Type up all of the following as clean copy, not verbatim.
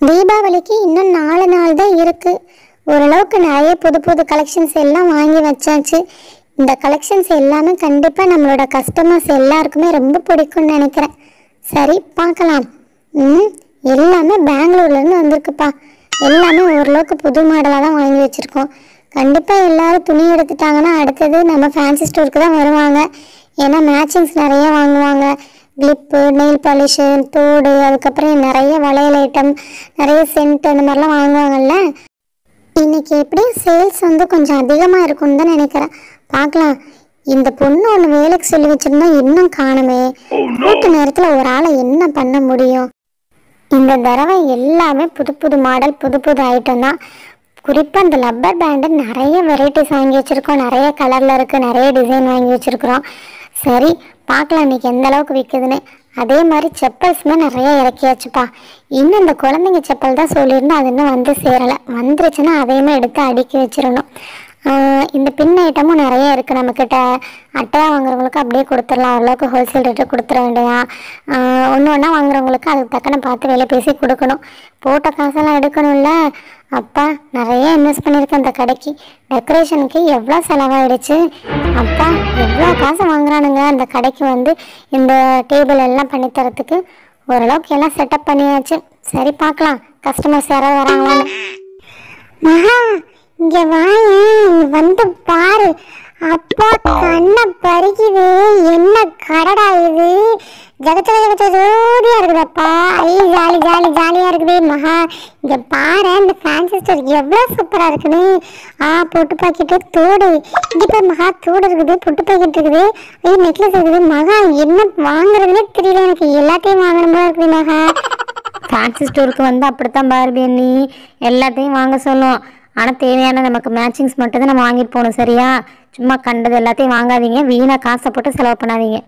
தீபாவளிக்கு இன்னும் 4 நாள் தான் இருக்கு. ஓரளவுக்கு நிறைய புது புது கலெக்ஷன்ஸ் எல்லாம் வாங்கி வச்சாச்சு. இந்த கலெக்ஷன்ஸ் எல்லாமே கண்டிப்பா நம்மளோட கஸ்டமர்ஸ் எல்லாருக்குமே ரொம்ப பிடிக்கும்னு நினைக்கிறேன். சரி பார்க்கலாம். எல்லாமே பெங்களூர்லேருந்து வந்திருக்குப்பா. எல்லாமே ஓரளவுக்கு புது மாடலாக தான் வாங்கி வச்சுருக்கோம். கண்டிப்பாக எல்லோரும் துணி எடுத்துட்டாங்கன்னா அடுத்தது நம்ம ஃபேன்சி ஸ்டோருக்கு தான் வருவாங்க. ஏன்னா மேட்சிங்ஸ் நிறைய வாங்குவாங்க. கிளிப்பு, நெயில் பாலிஷு, தோடு, அதுக்கப்புறம் நிறைய வளையல் ஐட்டம், நிறைய சென்ட் அந்த மாதிரிலாம் வாங்குவாங்கல்ல. இன்றைக்கி எப்படியும் சேல்ஸ் வந்து கொஞ்சம் அதிகமாக இருக்கும்னு தான் நினைக்கிறேன். பார்க்கலாம். இந்த பொண்ணு ஒன்று வேலைக்கு சொல்லி வச்சுருந்தா இன்னும் காணுமே. கூட்ட நேரத்தில் ஒரு ஆளை என்ன பண்ண முடியும்? இந்த தடவை எல்லாமே புது புது மாடல், புது புது ஐட்டம் தான். குறிப்பாக இந்த லப்பர் பேண்டு நிறைய வெரைட்டிஸ் வாங்கி வச்சுருக்கோம். நிறைய கலரில் இருக்குது, நிறைய டிசைன் வாங்கி வச்சுருக்குறோம். சரி பார்க்கலாம் இன்றைக்கி எந்த அளவுக்கு விற்குதுன்னு. அதே மாதிரி செப்பல்ஸுமே நிறைய இறக்கியாச்சுப்பா. இன்னும் இந்த குழந்தைங்க செப்பல் தான் சொல்லியிருந்தோம், அது இன்னும் வந்து சேரலை. வந்துருச்சுன்னா அதையுமே எடுத்து அடுக்கி வச்சிடணும். இந்த பின் ஐட்டமும் நிறைய இருக்குது நம்மக்கிட்ட. அட்டையாக வாங்குறவங்களுக்கு அப்படியே கொடுத்துடலாம். ஓரளவுக்கு ஹோல்சேல் ரேட்டு கொடுத்துட வேண்டியதான். ஒன்று ஒன்றா வாங்குறவங்களுக்கு அதுக்கு தக்கன பார்த்து விலை பேசி கொடுக்கணும். போட்ட காசெல்லாம் எடுக்கணும்ல. அப்பா நிறைய இன்வெஸ்ட் பண்ணியிருக்கேன் அந்த கடைக்கு. டெக்கரேஷனுக்கு எவ்வளோ செலவாயிடுச்சு. அப்பா எவ்வளோ காசு வாங்குறானுங்க அந்த கடைக்கு வந்து இந்த டேபிள் எல்லாம் பண்ணித்தரத்துக்கு. ஓரளவுக்கு எல்லாம் செட்டப் பண்ணியாச்சு. சரி பார்க்கலாம் கஸ்டமர்ஸ் யாராவது வராங்களான்னு. மகா இங்க வாயேன், வந்து பாரு. அப்பா கண்ணை பறிக்குது. என்ன கடடா இது? ஜோடியா இருக்குதப்பா. ஜாலி ஜாலி ஜாலியா இருக்குது. மகா இங்க பாரு, இந்த ஃபேன்சி ஸ்டோர் எவ்வளவு சூப்பரா இருக்குன்னு. பொட்டு பாக்கெட்டு, தோடு. இங்க பாரு மகா, தோடு இருக்குது, பொட்டு பாக்கெட் இருக்குது, நெக்லஸ் இருக்குது. மகா என்ன வாங்குறதுன்னே தெரியல எனக்கு. எல்லாத்தையும் வாங்கணும் போல இருக்குது மகா. ஃபேன்சி ஸ்டோருக்கு வந்து அப்படித்தான் பார்பி நீ எல்லாத்தையும் வாங்க சொல்லும். ஆனால் தேவையான நமக்கு மேட்சிங்ஸ் மட்டும் தான் நம்ம வாங்கிட்டு போகணும். சரியா? சும்மா கண்டது எல்லாத்தையும் வாங்காதீங்க. வீணாக காசை போட்டு செலவு பண்ணாதீங்க.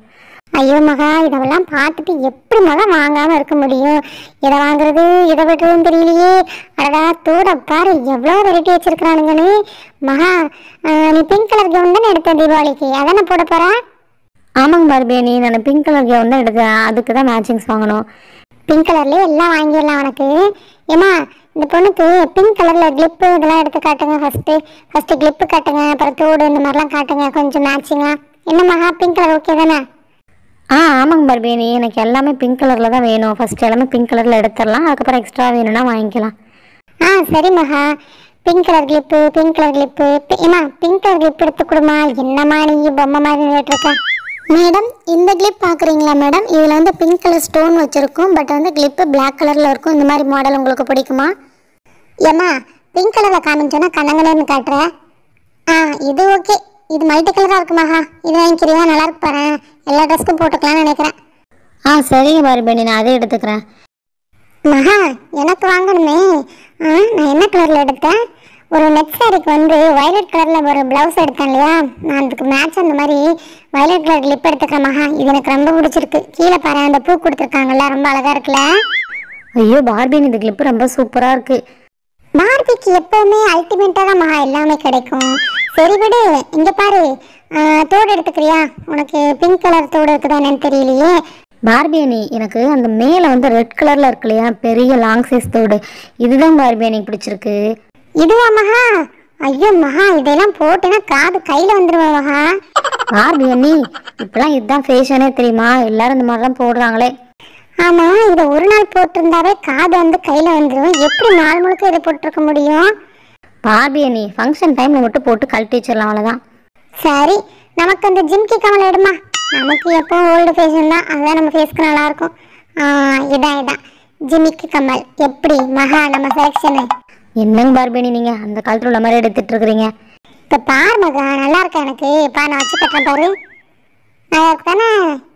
ஐயோ மகா, இதெல்லாம் பார்த்துட்டு எப்படி மகா வாங்காமல் இருக்க முடியும்? இதை வாங்குறது இதை விட்டுறதுன்னு தெரியலையே. அடடா தோட பாரு எவ்வளோ வெரைட்டி வச்சுருக்குறானுங்கன்னு. மகா நீ பிங்க் கலர் கவுன் தானே எடுத்தேன் தீபாவளிக்கு, அதானே போட போகிறா? ஆமாங்க பார்பி நீ, நான் பிங்க் கலர் கவுன் தான் எடுத்தேன். அதுக்கு தான் மேட்சிங்ஸ் வாங்கணும். பிங்க் கலர்லேயே எல்லாம் வாங்கிடலாம் உனக்கு. ஏமா இந்த பொண்ணுக்கு பிங்க் கலரில் கிளிப்பு இதெல்லாம் எடுத்து காட்டுங்க. ஃபஸ்ட்டு கிளிப்பு காட்டுங்க, அப்புறம் தோடு இந்த மாதிரிலாம் காட்டுங்க கொஞ்சம் மேட்சிங்காக. என்ன மகா பிங்க் கலர் ஓகே தானே? ஆமாங்க பார்பி நீ, எனக்கு எல்லாமே பிங்க் கலரில் தான் வேணும். ஃபஸ்ட்டு எல்லாமே பிங்க் கலரில் எடுத்துடலாம். அதுக்கப்புறம் எக்ஸ்ட்ரா வேணும்னா வாங்கிக்கலாம். சரி மகா. Pink colour clip, pink colour clip. ஏமா பிங்க் கலர் கிளிப் எடுத்து கொடுமா. என்னம்மா நீ பொம்மை மாதிரி கேட்டிருக்க? மேடம் இந்த கிளிப் பார்க்குறீங்களா மேடம்? இதில் வந்து பிங்க் கலர் ஸ்டோன் வச்சுருக்கும். பட் வந்து கிளிப்பு பிளாக் கலரில் இருக்கும். இந்த மாதிரி மாடல் உங்களுக்கு பிடிக்குமா? ஏம்மா பிங்க் கலரில் காமிச்சோன்னா கண்ணங்கன்னு காட்டுற. இது ஓகே. இது மல்டி கலராக இருக்கு மகா. இது வாங்கிக்கிறியா? நல்லா இருக்கு பாரு. எல்லா ட்ரெஸ்க்கும் போட்டுக்கலாம்னு நினைக்கிறேன். சரிங்க பார்பி நான் அதை எடுத்துக்கிறேன். மகா எனக்கு வாங்கணுமே. நான் என்ன கலரில் எடுத்தேன்? ஒரு நெட் சாரிக்கு வந்து வயலட் கலரில் ஒரு ப்ளவுஸ் எடுத்தேன் இல்லையா? நான் அதுக்கு மேட்ச் அந்த மாதிரி வயலட் கலர் கிளிப் எடுத்துக்கிறேன் மகா. இது எனக்கு ரொம்ப பிடிச்சிருக்கு. கீழே பாரு அந்த பூ கொடுத்துருக்காங்கல்ல, ரொம்ப அழகாக இருக்குல்ல? ஐயோ பார்பி இந்த கிளிப்பு ரொம்ப சூப்பராக இருக்குது. பார்பிக்கு எப்போவுமே அல்டிமேட்டாக தான் மகா எல்லாமே கிடைக்கும். சரி விடு. இங்கே பாரு, தோடு எடுத்துக்கிறியா? உனக்கு பிங்க் கலர் தோடு இருக்குதா என்னன்னு தெரியலையே. பார்பி எனக்கு அந்த மேலே வந்து ரெட் கலரில் இருக்கு இல்லையா, பெரிய லாங் சைஸ் தோடு, இதுதான் பார்பி எனக்கு பிடிச்சிருக்கு. இதுவா மகா? ஐயோ மகா, இதெல்லாம் போட்டுன்னா காது கையில் வந்துடுவேன் மகா. பார்பி இப்பெல்லாம் இதுதான் ஃபேஷனே தெரியுமா? எல்லாரும் இந்த மாதிரிலாம் போடுறாங்களே. ஆமாம், இதை ஒரு நாள் போட்டிருந்தாவே காது வந்து கையில் வந்துடும். எப்படி நாள் முழுக்க இதை போட்டிருக்க முடியும்? பார்பி ஃபங்க்ஷன் டைமில் மட்டும் போட்டு கழட்டி வச்சிடலாம், அவ்வளோதான். சரி நமக்கு அந்த ஜிம்கி கமல் எடுமா. நமக்கு எப்போ ஓல்டு ஃபேஷன் தான், அதுதான் நம்ம ஃபேஸ்க்கு நல்லாயிருக்கும். இதான் ஜிமிக்கி கமல். எப்படி மகா நம்ம செலெக்ஷனு? என்னங்க பார்பி நீங்கள் அந்த காலத்தில் உள்ள மாதிரி எடுத்துகிட்டு இருக்கிறீங்க. இப்போ பாரு மகா, நல்லா இருக்கேன் எனக்கு. நான் வச்சு கட்டுறேன் பாரு. நல்லா இருக்கு தானே?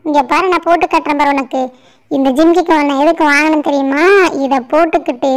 இங்கே பாரு நான் போட்டு கட்டுறேன் பாரு உனக்கு. இந்த ஜிம்கி கமல் நான் எதுக்கு வாங்கணும்னு தெரியுமா? இதை போட்டுக்கிட்டு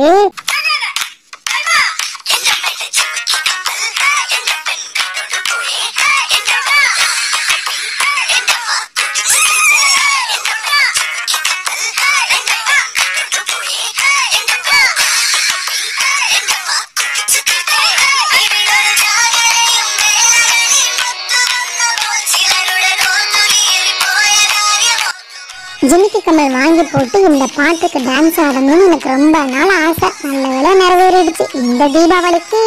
ஜிமிக்கி கமல் வாங்கி போட்டு இந்த பாட்டுக்கு டான்ஸ் ஆடணும்னு எனக்கு ரொம்ப நாள் ஆசை. இந்த தீபாவளிக்கு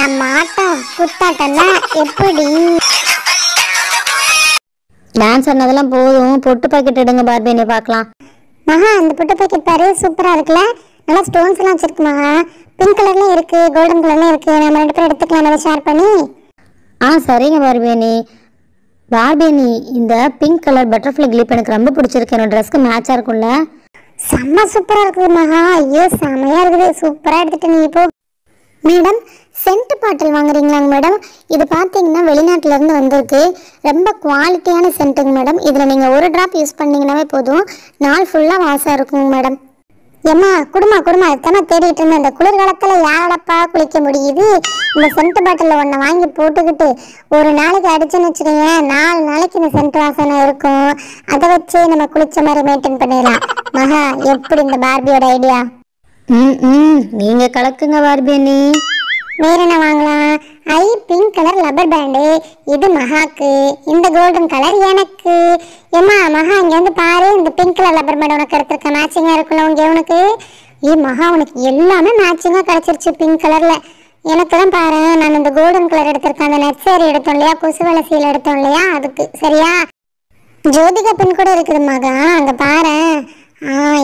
நம்ம ஆட்டம் குத்தாட்டம்னா எப்படி? டான்ஸ் ஆனதெல்லாம் போதும், பொட்டு பாக்கெட் எடுங்க பார்பி, பார்க்கலாம். மகா அந்த பொட்டு பாக்கெட் பாரு, சூப்பரா இருக்குல்ல, நல்லா ஸ்டோன்ஸ் எல்லாம் வச்சிருக்கு மகா. பிங்க் கலர்லயும் இருக்கு, கோல்டன் கலர்லயும் இருக்கு. நம்ம 2 பேரும் எடுத்துக்கலாம், அதை ஷேர் பண்ணி. சரிங்க பார்பி, இந்த பிங்க் கலர் பட்டர்ஃப்ளை கிளிப் எனக்கு ரொம்ப பிடிச்சிருக்கு. என்னோட ட்ரெஸ்க்கு மேட்சா இருக்கும்ல? செம்ம சூப்பரா இருக்குது மகா. ஐயோ செமையா இருக்குது, சூப்பரா எடுத்துட்டு நீ இப்போ. மேடம் சென்ட் பாட்டில் வாங்குறீங்களாங்க மேடம்? இது பார்த்தீங்கன்னா வெளிநாட்டுல இருந்து வந்திருக்கு. ரொம்ப குவாலிட்டியான சென்ட்டுங்க மேடம். இதில் நீங்கள் ஒரு ட்ராப் யூஸ் பண்ணிங்கன்னாவே போதும், நாள் ஃபுல்லாக வாசம் இருக்குங்க மேடம். ஏம்மா குடுமா எத்தனை தேடிட்டு இருந்தேன். இந்த குளிர்காலத்தில் யாரப்பா குளிக்க முடியுது? இந்த சென்ட் பாட்டிலில் ஒன்றை வாங்கி போட்டுக்கிட்டு ஒரு நாளைக்கு அடிச்சுன்னு வச்சுக்கோங்க, 4 நாளைக்கு இந்த சென்ட் வாசனை இருக்கும். அதை வச்சு நம்ம குளிச்ச மாதிரி மெயின்டைன் பண்ணிடலாம். மகா எப்படி இந்த பார்பியோட ஐடியா? நீங்க கலக்குங்க பார்பி. வேற என்ன வாங்கலாம்? பிங்க் கலர் லப்பர் பேண்டு, இது மகாக்கு. இந்த கோல்டன் கலர் எனக்கு. ஏமா மகா இங்க வந்து பாரு, இந்த பிங்க் கலர் லப்பர் பேண்ட் உனக்கு எடுத்திருக்க, மேட்சிங்கா இருக்குல்ல உங்க உனக்கு. மகா உனக்கு எல்லாமே மேட்சிங்கா கிடைச்சிருச்சு பிங்க் கலர்ல. எனக்கு தான் பாரு, நான் இந்த கோல்டன் கலர் எடுத்திருக்கேன். அந்த நெட் சேரி எடுத்தோம் இல்லையா, கொசுவலை சீல் எடுத்தோம் இல்லையா, அதுக்கு. சரியா? ஜோதிகா பின் கூட இருக்குது மகா, அங்க பாரு.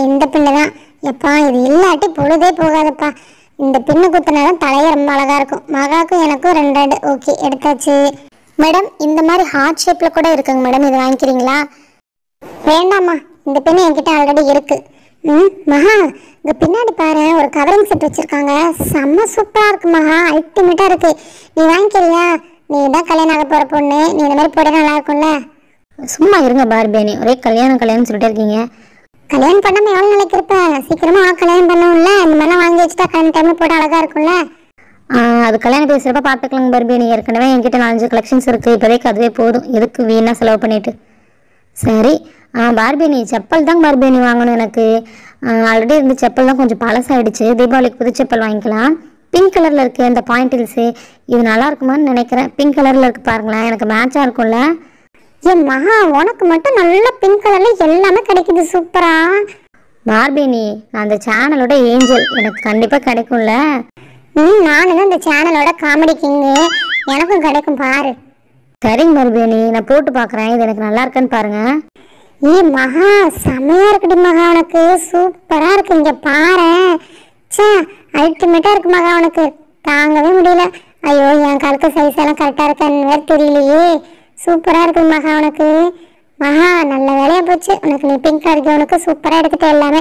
இந்த பின்னு தான். எப்பா இது இல்லாட்டி பொழுதே போகாதப்பா. இந்த பின்னு குத்தினாலும் தலையை ரொம்ப அழகா இருக்கும். மகாக்கும் எனக்கும் 2 ஓகே எடுத்தாச்சு. மேடம் இந்த மாதிரி ஹார்ட் ஷேப்ல கூட இருக்குங்க மேடம், இது வாங்கிக்கிறீங்களா? வேண்டாம்மா, இந்த பின்னு என்கிட்ட ஆல்ரெடி இருக்கு. மகா இங்க பின்னாடி பாரு, ஒரு கவரிங் செட் வச்சிருக்காங்க, செம்ம சூப்பரா இருக்கு மகா, அல்டிமேட்டா இருக்கு. நீ வாங்கிக்கிறியா? நீ தான் கல்யாணம் ஆக போற பொண்ணு, நீ இந்த மாதிரி போட நல்லா இருக்கும்ல. சும்மா இருங்க பார்பி, ஒரே கல்யாணம் சொல்லிட்டே இருக்கீங்க. கல்யாணம் பண்ணாம எவ்வளவு நாளைக்கு இருப்ப? சீக்கிரமா கல்யாணம் பண்ணும்ல, இந்த மாதிரிலாம் வாங்கி வச்சுட்டா கல்யாணம் டைம்ல போட்டு அழகா இருக்கும்ல. அது கல்யாணம் பேசுறப்ப பாத்துக்கலாங்க பார்பி. ஏற்கனவே என்கிட்ட 4-5 கலெக்ஷன்ஸ் இருக்கு, இப்போதைக்கு அதுவே போதும், எதுக்கு வீணா செலவு பண்ணிட்டு. சரி பார்பி, செப்பல் தான் பார்பி வாங்கணும் எனக்கு. ஆல்ரெடி இருந்த செப்பல் தான் கொஞ்சம் பழசாயிடுச்சு, தீபாவளிக்கு புது செப்பல் வாங்கிக்கலாம். பிங்க் கலர்ல இருக்கு அந்த பாயிண்ட் ஹில்ஸு, இது நல்லா இருக்குமான்னு நினைக்கிறேன். பிங்க் கலர்ல இருக்கு பாருங்களேன், எனக்கு மேட்சா இருக்கும்ல. மகா உனக்கு மட்டும் நல்ல பிங்க் கலர்ல எல்லாமே கிடைக்குது, சூப்பரா. பார்பி நான் அந்த சேனலோட ஏஞ்சல், எனக்கு கண்டிப்பா கிடைக்கும்ல. நானும் தான் இந்த சேனலோட காமெடி கிங்கு, எனக்கும் கிடைக்கும் பாரு. சரிங்க பார்பி, நான் போட்டு பாக்குறேன், இது எனக்கு நல்லா இருக்குன்னு பாருங்க. மகா செமையா இருக்குடி மகா, உனக்கு சூப்பரா இருக்கு. இங்க பாரு, அல்டிமேட்டா இருக்கு மகா, உனக்கு தாங்கவே முடியல. ஐயோ என் கழுத்து சைஸ் எல்லாம் கரெக்டா இருக்கான்னு வேற தெரியலையே. சூப்பரா இருக்கு மகா உனக்கு. மகா நல்ல வேலையா போச்சு, உனக்கு நீ பிங்க் கலர் உனக்கு சூப்பரா எடுத்துட்டு எல்லாமே.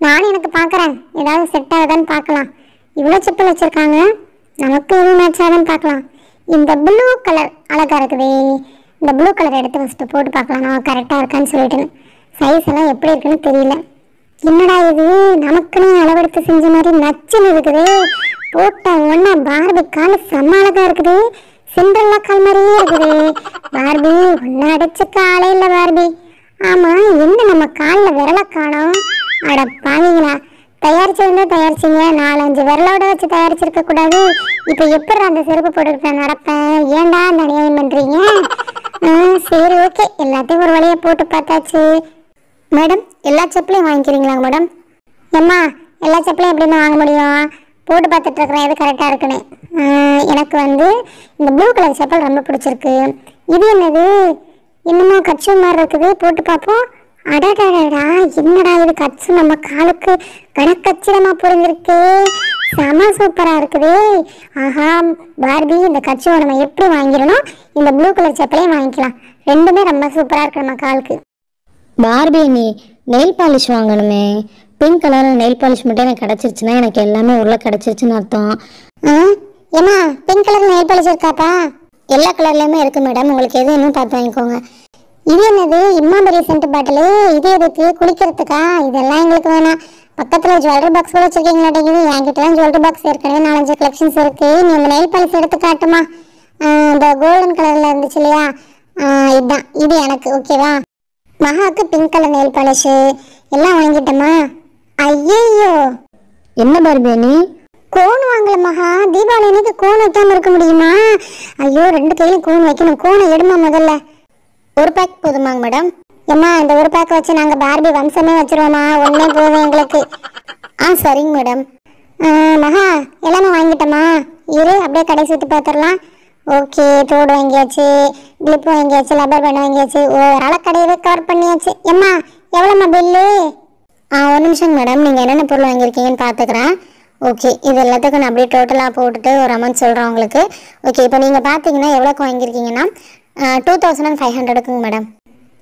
நானும் எனக்கு பாக்குறேன், ஏதாவது செட் ஆகுதான்னு பார்க்கலாம். இவ்வளோ செப்பல் வச்சிருக்காங்க, நமக்கு எதுவும் மேட்ச் ஆகுதான்னு பார்க்கலாம். இந்த ப்ளூ கலர் அழகா இருக்குது, இந்த ப்ளூ கலர் எடுத்து ஃபஸ்ட்டு போட்டு பார்க்கலாம், நான் கரெக்டாக இருக்கான்னு சொல்லிட்டுன்னு. சைஸ் எல்லாம் எப்படி இருக்குன்னு தெரியல. என்னடா இது நமக்குன்னு அளவெடுத்து செஞ்ச மாதிரி நச்சுன்னு இருக்குது. போட்ட ஒன்னா பார்பி கால் செம்ம அழகா இருக்குது, சிண்ட்ரெல்லா கால் மாதிரியே இருக்குது. பார்பி ஒன்னு அடிச்ச காலே இல்லை பார்பி. ஆமா என்ன நம்ம காலில் விரலை காணோம்? அட பாவீங்களா, தயாரிச்சிருந்தா தயாரிச்சிங்க, 4-5 விரலோட வச்சு தயாரிச்சிருக்க கூடாது. இப்போ எப்படி அந்த செருப்பு போட்டுக்கிட்ட நடப்பேன்? ஏன்டா அந்த அநியாயம் பண்றீங்க? சரி ஓகே, எல்லாத்தையும் ஒரு வழியை போட்டு பார்த்தாச்சு. மேடம் எல்லா செப்பலையும் வாங்கிக்கிறீங்களாங்க மேடம்? ஏம்மா எல்லா செப்பலையும் எப்படின்னு வாங்க முடியும்? போட்டு பார்த்துட்டு இருக்கிறேன் எது கரெக்டாக இருக்குன்னு. எனக்கு வந்து இந்த ப்ளூ கலர் செப்பல் ரொம்ப பிடிச்சிருக்கு. இது என்னது, இன்னுமா கட்சி மாதிரி இருக்குது, போட்டு பார்ப்போம். அடடா என்னடா இது, கட்சி நம்ம காலுக்கு கணக்கச்சிதமா புரிஞ்சிருக்கு, செம சூப்பரா இருக்குது. ஆஹா பார்பி, இந்த கட்சியை நம்ம எப்படி வாங்கிடணும், இந்த ப்ளூ கலர் செப்பலையும் வாங்கிக்கலாம், ரெண்டுமே ரொம்ப சூப்பரா இருக்கு நம்ம காலுக்கு. பார்பி நெயில் பாலிஷ் வாங்கணுமே, பிங்க் கலர் நெயில் பாலிஷ் மட்டும் எனக்கு கிடச்சிருச்சுன்னா எனக்கு எல்லாமே உள்ள கிடச்சிருச்சுன்னு அர்த்தம். ஏமா பிங்க் கலர் நெயில் பாலிஷ் இருக்காப்பா? எல்லா கலர்லையுமே இருக்கு மேடம், உங்களுக்கு எது வேணும் பார்த்து வாங்கிக்கோங்க. இது என்னது இம்மா பெரிய சென்ட் பாட்டிலு, இது எதுக்கு, குளிக்கிறதுக்கா? இதெல்லாம் எங்களுக்கு வேணாம். பக்கத்தில் ஜுவல்லரி பாக்ஸ் கூட வச்சிருக்கீங்களாட்டேங்குது. என்கிட்டலாம் ஜுவல்லரி பாக்ஸ் ஏற்கனவே 4-5 கலெக்ஷன்ஸ் இருக்கு. நீ அந்த நெயில் பாலிஷ் எடுத்து காட்டுமா? இந்த கோல்டன் கலர்ல இருந்துச்சு இல்லையா, இதுதான், இது எனக்கு ஓகேவா? மகாவுக்கு பிங்க் கலர் நெயில் பாலிஷ் எல்லாம் வாங்கிட்டோமா? ஐயோ என்ன பார்பி கோன் வாங்கல மகா, தீபாவளி அன்னைக்கு கோன் வைக்காம இருக்க முடியுமா? ஐயோ 2 கையிலும் கோன் வைக்கணும். கோனை எடுமா முதல்ல. ஒரு பேக் போதுமாங்க மேடம்? ஏம்மா இந்த ஒரு பேக் வச்சு நாங்கள் பார்பி வம்சமே வச்சிருவோமா, ஒன்னே போதும் எங்களுக்கு. சரிங்க மேடம். மகா எல்லாமே வாங்கிட்டோமா? இரு அப்படியே கடை சுற்றி பார்த்துடலாம். ஓகே, தோடு வாங்கியாச்சு, கிளிப் வாங்கியாச்சு, லப்பர் பேண்ட் வாங்கியாச்சு, ஓவரால கடையவே கவர் பண்ணியாச்சு. எம்மா எவ்வளோம்மா பில்லு? ஒரு நிமிஷம் மேடம், நீங்கள் என்னென்ன பொருள் வாங்கியிருக்கீங்கன்னு பார்த்துக்கிறேன். ஓகே, இது எல்லாத்துக்கும் நான் அப்படியே டோட்டலாக போட்டுட்டு ஒரு அமௌண்ட் சொல்கிறேன் உங்களுக்கு. ஓகே, இப்போ நீங்கள் பார்த்தீங்கன்னா எவ்வளோக்கு வாங்கியிருக்கீங்கன்னா 2500 மேடம்.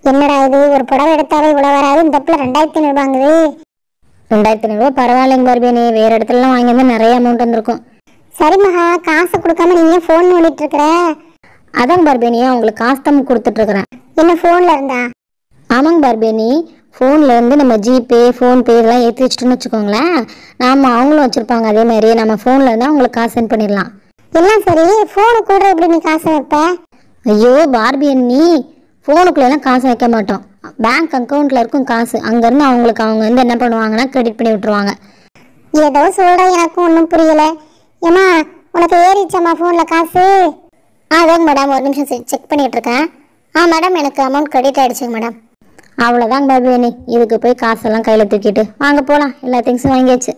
என்னடா இது, ஒரு புடவை எடுத்தாவே இவ்வளோ வராது, இந்த இடத்துல 2500 வாங்குது. 2500 பரவாயில்லைங்க பார்பியனி, வேறு இடத்துலலாம் வாங்கியிருந்தா நிறைய அமௌண்ட் வந்திருக்கும். சரி மகா, காசு கொடுக்காம நீங்கள் ஃபோன் நோண்டிட்டு இருக்கிற? அதாங்க பார்பியனியா, உங்களுக்கு காசு தான் கொடுத்துட்ருக்குறேன். என்ன ஃபோனில் இருந்தா? ஆமாங்க பார்பியனி, ஃபோனில் வந்து நம்ம ஜிபே, ஃபோன்பே இதெல்லாம் ஏற்றி வச்சுட்டோன்னு வச்சுக்கோங்களேன், நாம் அவங்களும் வச்சுருப்பாங்க அதே மாதிரி, நம்ம ஃபோனில் இருந்தால் அவங்களுக்கு காசு சென்ட் பண்ணிடலாம். எல்லாம் சரி, ஃபோனு கூட எப்படி நீ காசு வைப்ப? ஐயோ பார்பியனி, ஃபோனுக்குள்ளெல்லாம் காசு வைக்க மாட்டோம், பேங்க் அக்கௌண்ட்டில் இருக்கும் காசு, அங்கேருந்து அவங்க வந்து என்ன பண்ணுவாங்கன்னா கிரெடிட் பண்ணி விட்டுருவாங்க. ஏதோ சொல்கிற, எனக்கும் ஒன்றும் புரியலை. ஏம்மா உனக்கு ஏறிச்சாம்மா ஃபோனில் காசு? அதாங்க மேடம், ஒரு நிமிஷம் செக் பண்ணிகிட்டு இருக்கேன். மேடம் எனக்கு அமௌண்ட் கிரெடிட் ஆகிடுச்சுங்க மேடம். அவ்வளோதாங்க பார்பியனி, இதுக்கு போய் காசெல்லாம் கையில் தூக்கிட்டு வாங்க போகலாம், எல்லா திங்ஸும் வாங்கியாச்சு.